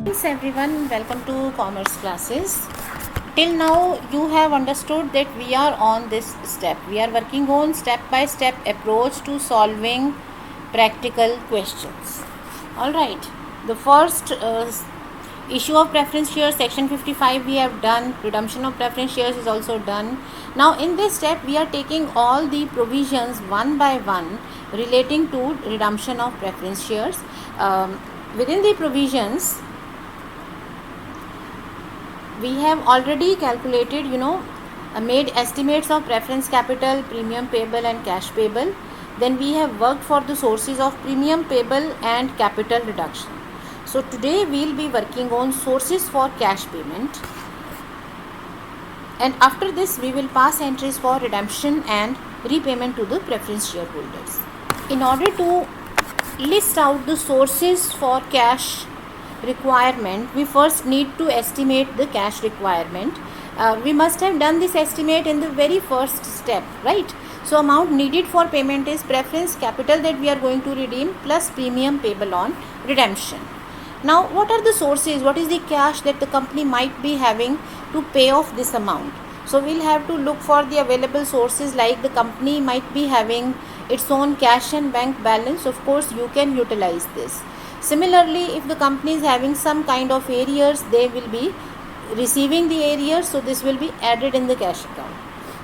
Thanks everyone, welcome to commerce classes. Till now you have understood that we are on this step. We are working on step by step approach to solving practical questions. Alright, the first issue of preference shares, section 55 we have done. Redemption of preference shares is also done. Now in this step we are taking all the provisions one by one relating to redemption of preference shares. Within the provisions we have already calculated, made estimates of preference capital, premium payable and cash payable. Then we have worked for the sources of premium payable and capital reduction. So today we will be working on sources for cash payment, and after this we will pass entries for redemption and repayment to the preference shareholders. In order to list out the sources for cash requirement, we first need to estimate the cash requirement. We must have done this estimate in the very first step, right? So amount needed for payment is preference capital that we are going to redeem plus premium payable on redemption. Now what are the sources? What is the cash that the company might be having to pay off this amount? So we'll have to look for the available sources, like the company might be having its own cash and bank balance. Of course you can utilize this. Similarly, if the company is having some kind of arrears, they will be receiving the arrears, so this will be added in the cash account.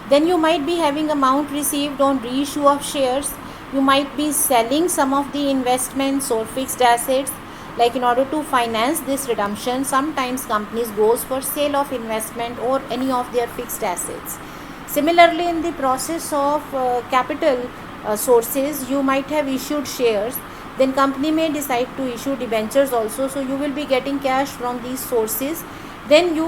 Then you might be having amount received on reissue of shares. You might be selling some of the investments or fixed assets. Like in order to finance this redemption, sometimes companies goes for sale of investment or any of their fixed assets. Similarly, in the process of capital sources, you might have issued shares. Then company may decide to issue debentures also, so you will be getting cash from these sources. Then you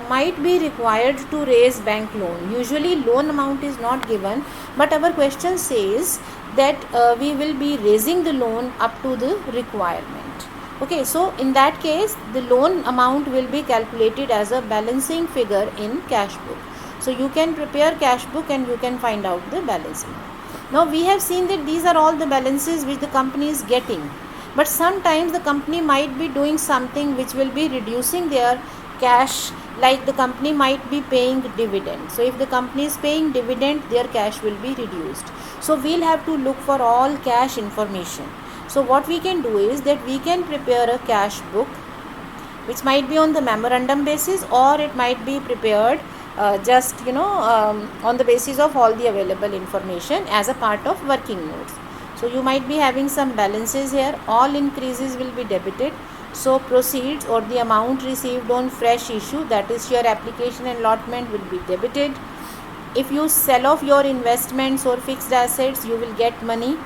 might be required to raise bank loan. Usually loan amount is not given, but our question says that we will be raising the loan up to the requirement. Okay, so in that case the loan amount will be calculated as a balancing figure in cash book. So you can prepare cash book and you can find out the balancing. Now we have seen that these are all the balances which the company is getting, but sometimes the company might be doing something which will be reducing their cash, like the company might be paying dividend. So if the company is paying dividend, their cash will be reduced. So we'll have to look for all cash information. So what we can do is that we can prepare a cash book which might be on the memorandum basis, or it might be prepared just on the basis of all the available information as a part of working notes. So you might be having some balances here. All increases will be debited. So proceeds or the amount received on fresh issue, that is share application and allotment, will be debited. If you sell off your investments or fixed assets, you will get money.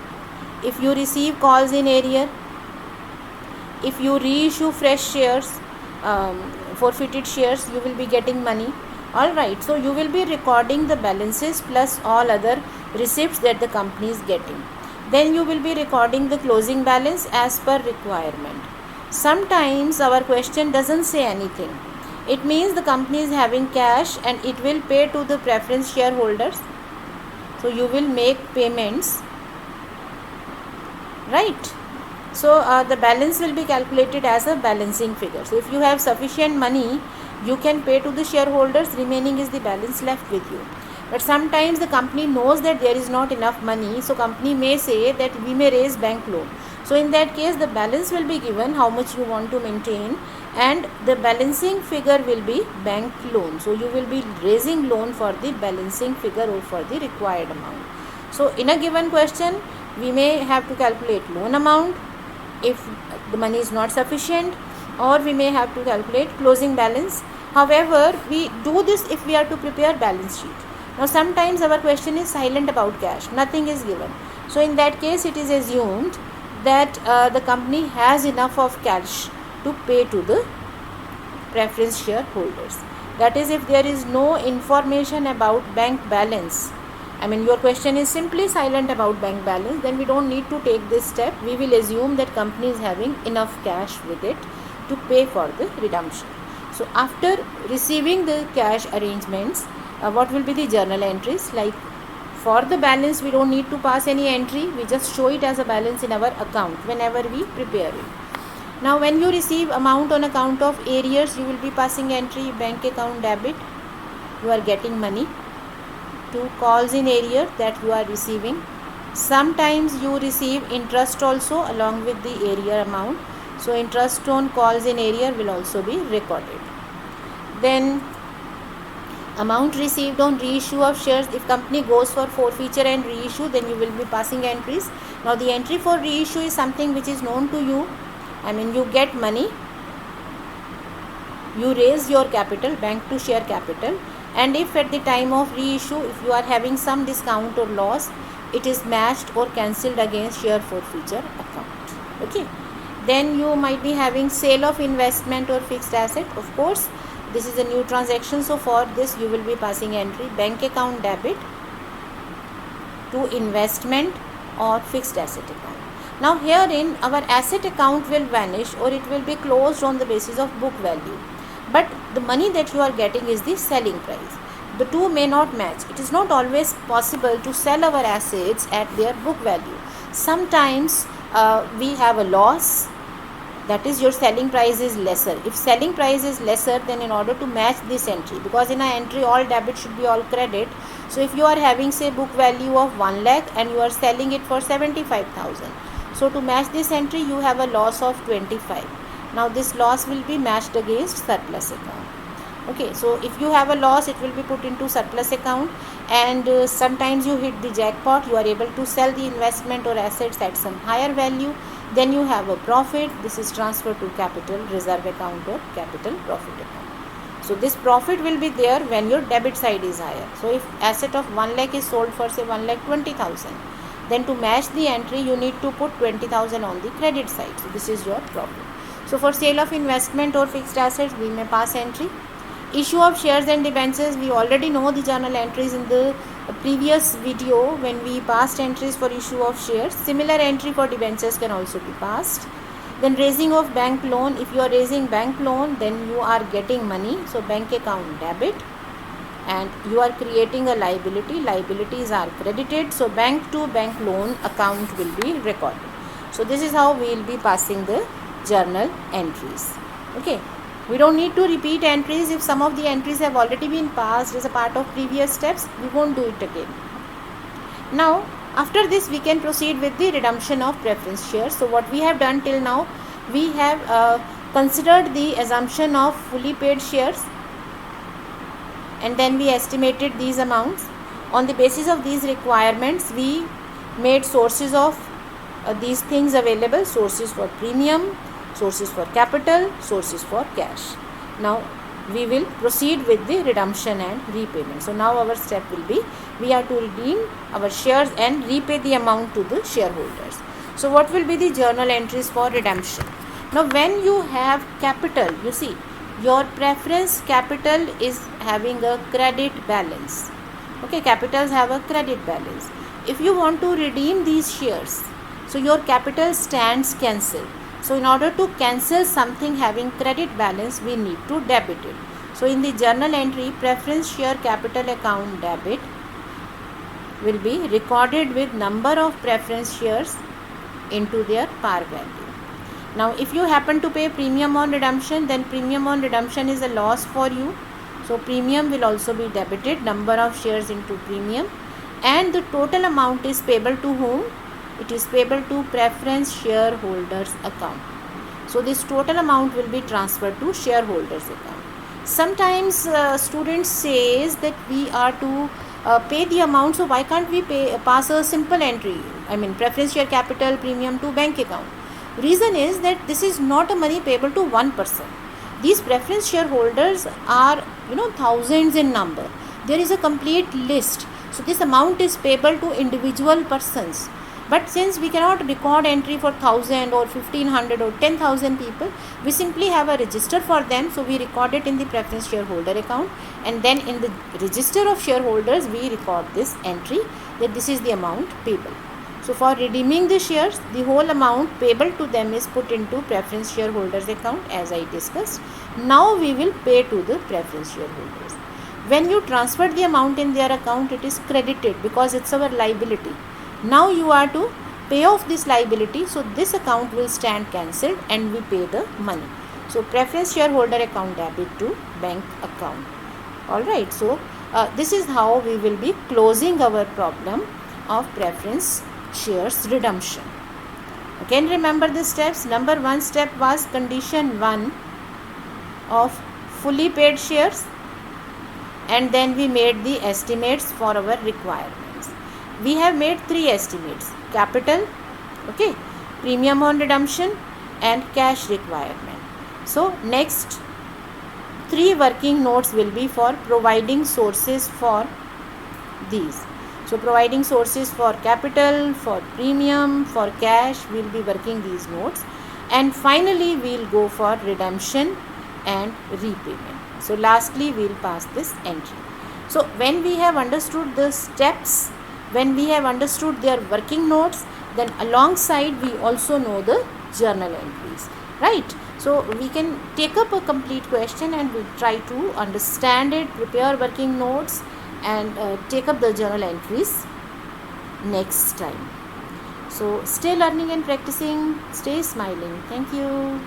If you receive calls in arrear, if you reissue fresh shares, forfeited shares, you will be getting money. Alright, so you will be recording the balances plus all other receipts that the company is getting. Then you will be recording the closing balance as per requirement. Sometimes our question doesn't say anything. It means the company is having cash and it will pay to the preference shareholders. So you will make payments, right? So the balance will be calculated as a balancing figure. So if you have sufficient money, you can pay to the shareholders, remaining is the balance left with you. But sometimes the company knows that there is not enough money, so company may say that we may raise bank loan. So in that case the balance will be given, how much you want to maintain, and the balancing figure will be bank loan. So you will be raising loan for the balancing figure or for the required amount. So in a given question we may have to calculate loan amount if the money is not sufficient, or we may have to calculate closing balance. However, we do this if we are to prepare balance sheet. Now sometimes our question is silent about cash, nothing is given. So in that case it is assumed that the company has enough of cash to pay to the preference shareholders. That is, if there is no information about bank balance, your question is simply silent about bank balance, then we don't need to take this step. We will assume that company is having enough cash with it to pay for the redemption. So after receiving the cash arrangements, what will be the journal entries? Like for the balance we don't need to pass any entry, we just show it as a balance in our account whenever we prepare it. Now when you receive amount on account of arrears, you will be passing entry bank account debit. You are getting money to calls in arrear that you are receiving. Sometimes you receive interest also along with the arrear amount. So interest on calls in arrear will also be recorded. Then amount received on reissue of shares. If company goes for forfeiture and reissue, then you will be passing entries. Now the entry for reissue is something which is known to you. I mean, you get money, you raise your capital, bank to share capital, and if at the time of reissue, if you are having some discount or loss, it is matched or cancelled against share forfeiture account. Okay. Then you might be having sale of investment or fixed asset. Of course, this is a new transaction, so for this you will be passing entry bank account debit to investment or fixed asset account. Now herein our asset account will vanish or it will be closed on the basis of book value, but the money that you are getting is the selling price. The two may not match. It is not always possible to sell our assets at their book value. Sometimes we have a loss, that is your selling price is lesser. If selling price is lesser, then in order to match this entry, because in an entry all debit should be all credit, so if you are having say book value of 1 lakh and you are selling it for 75,000, so to match this entry you have a loss of 25. Now this loss will be matched against surplus account. Okay, so if you have a loss, it will be put into surplus account, and sometimes you hit the jackpot, you are able to sell the investment or assets at some higher value, then you have a profit. This is transferred to capital reserve account or capital profit account. So this profit will be there when your debit side is higher. So if asset of 1 lakh is sold for say 1,20,000, then to match the entry you need to put 20,000 on the credit side. So this is your profit. So for sale of investment or fixed assets, we may pass entry. Issue of shares and debentures, we already know the journal entries in the previous video when we passed entries for issue of shares. Similar entry for debentures can also be passed. Then raising of bank loan, if you are raising bank loan, then you are getting money, so bank account debit, and you are creating a liability. Liabilities are credited, so bank to bank loan account will be recorded. So this is how we will be passing the journal entries. Okay. We don't need to repeat entries. If some of the entries have already been passed as a part of previous steps, we won't do it again. Now, after this, we can proceed with the redemption of preference shares. So, what we have done till now, we have considered the assumption of fully paid shares, and then we estimated these amounts. On the basis of these requirements, we made sources of these things available: sources for premium, sources for capital, sources for cash. Now we will proceed with the redemption and repayment. So now our step will be, we are to redeem our shares and repay the amount to the shareholders. So what will be the journal entries for redemption? Now when you have capital, you see your preference capital is having a credit balance. Okay, capitals have a credit balance. If you want to redeem these shares, so your capital stands cancelled. So in order to cancel something having credit balance, we need to debit it. So in the journal entry, preference share capital account debit will be recorded with number of preference shares into their par value. Now if you happen to pay premium on redemption, then premium on redemption is a loss for you. So premium will also be debited, number of shares into premium, and the total amount is payable to whom? It is payable to preference shareholders account. So this total amount will be transferred to shareholders account. Sometimes students says that we are to pay the amount, so why can't we pass a simple entry? I mean preference share capital premium to bank account. Reason is that this is not a money payable to one person. These preference shareholders are thousands in number. There is a complete list. So this amount is payable to individual persons. But since we cannot record entry for 1000 or 1500 or 10,000 people, we simply have a register for them. So we record it in the preference shareholder account, and then in the register of shareholders we record this entry that this is the amount payable. So for redeeming the shares, the whole amount payable to them is put into preference shareholders account as I discussed. Now we will pay to the preference shareholders. When you transfer the amount in their account, it is credited because it's our liability. Now you are to pay off this liability, so this account will stand cancelled and we pay the money. So preference shareholder account debit to bank account. Alright, so this is how we will be closing our problem of preference shares redemption. Again, remember the steps. Number 1 step was condition 1 of fully paid shares, and then we made the estimates for our requirements. We have made 3 estimates: capital, okay, premium on redemption, and cash requirement. So next 3 working notes will be for providing sources for these. So providing sources for capital, for premium, for cash, we will be working these notes, and finally we will go for redemption and repayment. So lastly we will pass this entry. So when we have understood the steps, when we have understood their working notes, then alongside we also know the journal entries, right? So we can take up a complete question and we'll try to understand it, prepare working notes, and take up the journal entries next time. So stay learning and practicing, stay smiling. Thank you.